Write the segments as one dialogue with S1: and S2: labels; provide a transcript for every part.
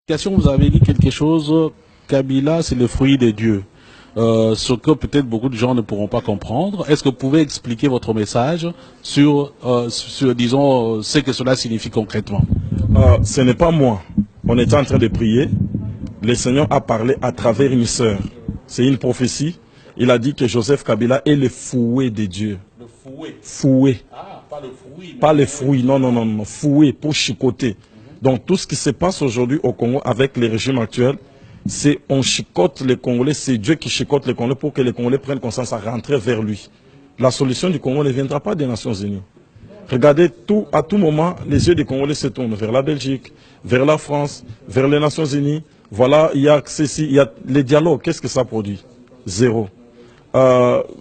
S1: Vous avez dit quelque chose, Kabila, c'est le fruit des dieux. Ce que peut-être beaucoup de gens ne pourront pas comprendre. Est-ce que vous pouvez expliquer votre message sur disons, ce que cela signifie concrètement?
S2: Ce n'est pas moi. On était en train de prier. Le Seigneur a parlé à travers une sœur. C'est une prophétie. Il a dit que Joseph Kabila est le fouet de Dieu.
S1: Le fouet.
S2: Fouet.
S1: Ah, pas le fruit.
S2: Pas le fruit, non. Fouet, pour chicoter. Donc tout ce qui se passe aujourd'hui au Congo avec les régimes actuels, c'est on chicote les Congolais, c'est Dieu qui chicote les Congolais pour que les Congolais prennent conscience à rentrer vers lui. La solution du Congo ne viendra pas des Nations Unies. Regardez, à tout moment, les yeux des Congolais se tournent vers la Belgique, vers la France, vers les Nations Unies. Voilà, il y a ceci, il y a les dialogues. Qu'est-ce que ça produit? Zéro.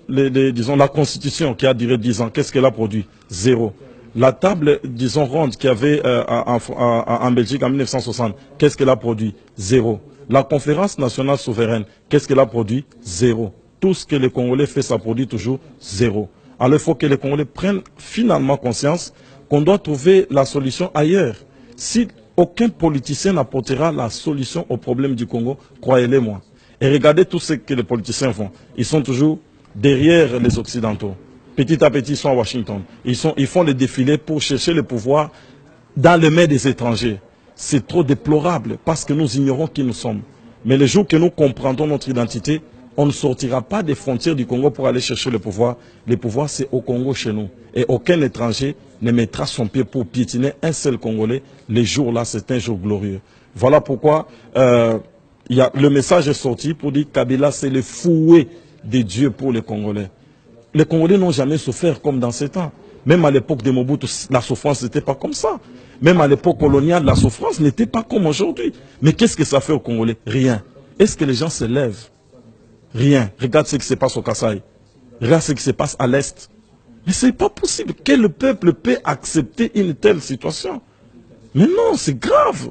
S2: Disons, la Constitution qui a duré 10 ans, qu'est-ce qu'elle a produit? Zéro. La table, disons, ronde qu'il y avait en Belgique en 1960, qu'est-ce qu'elle a produit? Zéro. La conférence nationale souveraine, qu'est-ce qu'elle a produit? Zéro. Tout ce que les Congolais font, ça produit toujours zéro. Alors il faut que les Congolais prennent finalement conscience qu'on doit trouver la solution ailleurs. Si aucun politicien n'apportera la solution au problème du Congo, croyez-les-moi. Et regardez tout ce que les politiciens font. Ils sont toujours derrière les Occidentaux. Petit à petit, ils sont à Washington. Ils font les défilés pour chercher le pouvoir dans les mains des étrangers. C'est trop déplorable parce que nous ignorons qui nous sommes. Mais le jour que nous comprendrons notre identité, on ne sortira pas des frontières du Congo pour aller chercher le pouvoir. Le pouvoir, c'est au Congo chez nous. Et aucun étranger ne mettra son pied pour piétiner un seul Congolais. Les jours-là, c'est un jour glorieux. Voilà pourquoi le message est sorti pour dire que Kabila, c'est le fouet de Dieu pour les Congolais. Les Congolais n'ont jamais souffert comme dans ces temps. Même à l'époque de Mobutu, la souffrance n'était pas comme ça. Même à l'époque coloniale, la souffrance n'était pas comme aujourd'hui. Mais qu'est-ce que ça fait aux Congolais? Rien. Est-ce que les gens se lèvent? Rien. Regarde ce qui se passe au Kasaï. Regarde ce qui se passe à l'Est. Mais ce n'est pas possible. Quel peuple peut accepter une telle situation? Mais non, c'est grave.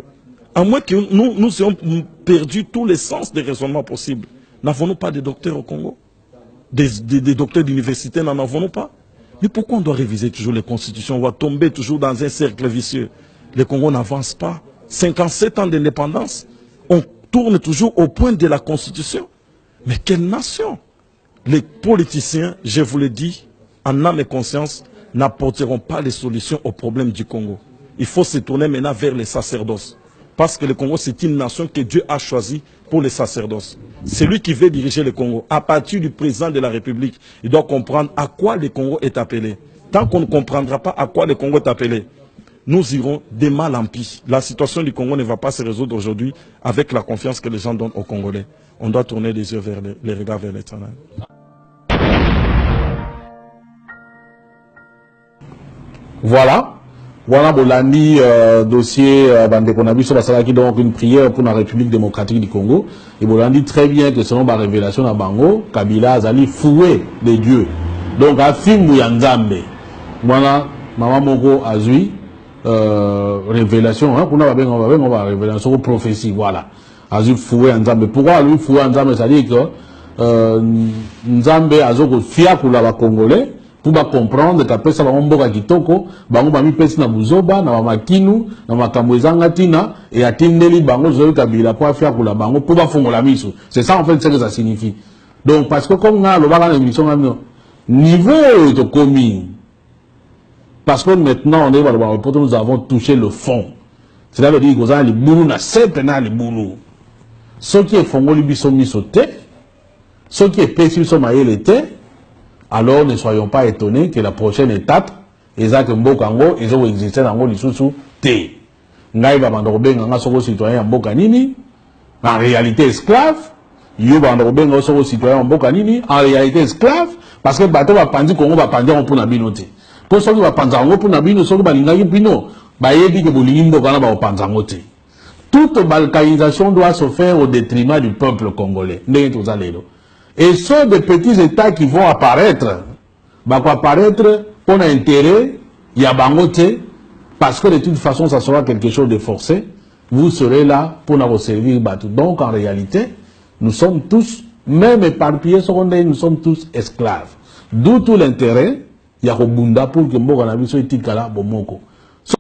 S2: À moins que nous ayons perdu tous les sens des raisonnements possibles. N'avons-nous pas de docteurs au Congo? Des docteurs d'université, n'en avons-nous pas? Mais pourquoi on doit réviser toujours les constitutions? On va tomber toujours dans un cercle vicieux. Le Congo n'avance pas. 57 ans d'indépendance. On tourne toujours au point de la constitution. Mais quelle nation? Les politiciens, je vous le dis, en âme et conscience, n'apporteront pas les solutions aux problèmes du Congo. Il faut se tourner maintenant vers les sacerdoces. Parce que le Congo, c'est une nation que Dieu a choisie pour les sacerdoces. C'est lui qui veut diriger le Congo. À partir du président de la République, il doit comprendre à quoi le Congo est appelé. Tant qu'on ne comprendra pas à quoi le Congo est appelé, nous irons de mal en pis. La situation du Congo ne va pas se résoudre aujourd'hui avec la confiance que les gens donnent aux Congolais. On doit tourner les yeux vers les regards vers l'Éternel.
S3: Voilà. Voilà, Bolandi, dossier, Bandekonabi, qui donc une prière pour la République démocratique du Congo. Et Bolandi très bien que selon la révélation à Bango, Kabila Azali fouet des dieux. Donc, à film Yanzambe. Voilà, Maman Moko Azui, révélation, hein, on va révélation, prophétie, voilà. Azui fouet Yanzambe. Pourquoi lui fouet Yanzambe? C'est-à-dire que, Nzambe Azoko fia pour la Congolais. Pour comprendre qu'après ça, on va kitoko, bango bami pesi na buzoba, na makinu, na makamwezanga tina, et atindeli bango zoe kabila pour faire pour la bango, pour fongola miso. C'est ça en fait ce que ça signifie. Donc parce que comme on a le bagan émission niveau de commis, parce que maintenant on est dans le nous avons touché le fond. C'est-à-dire que vous avez les boulous, na sepena les boulous. Ce qui est fongoli biso misote, ce qui est pesi biso maëlete. Alors ne soyons pas étonnés que la prochaine étape, Ezak Mbokango, Ezo existait dans le sous T. Ngaïba Bandroben, un solo citoyen Mbokanini, en réalité esclave. Yoba Bandroben, un solo citoyen Mbokanini, en réalité esclave, parce que le bateau va pendir qu'on va pendir pour Nabinote. Pour ceux qui vont pendir pour Nabino, ceux qui vont pendir Pino, Bayebi que Boulini Mbokana va pendir. Toute balkanisation doit se faire au détriment du peuple congolais. Et ceux des petits États qui vont apparaître, pour intérêt, il y a bangote, parce que de toute façon, ça sera quelque chose de forcé. Vous serez là pour nous servir. Donc, en réalité, nous sommes tous, même éparpillés secondaires, nous sommes tous esclaves. D'où tout l'intérêt, il y a Robunda pour que Mbokanabiso et Tikala Bomoko.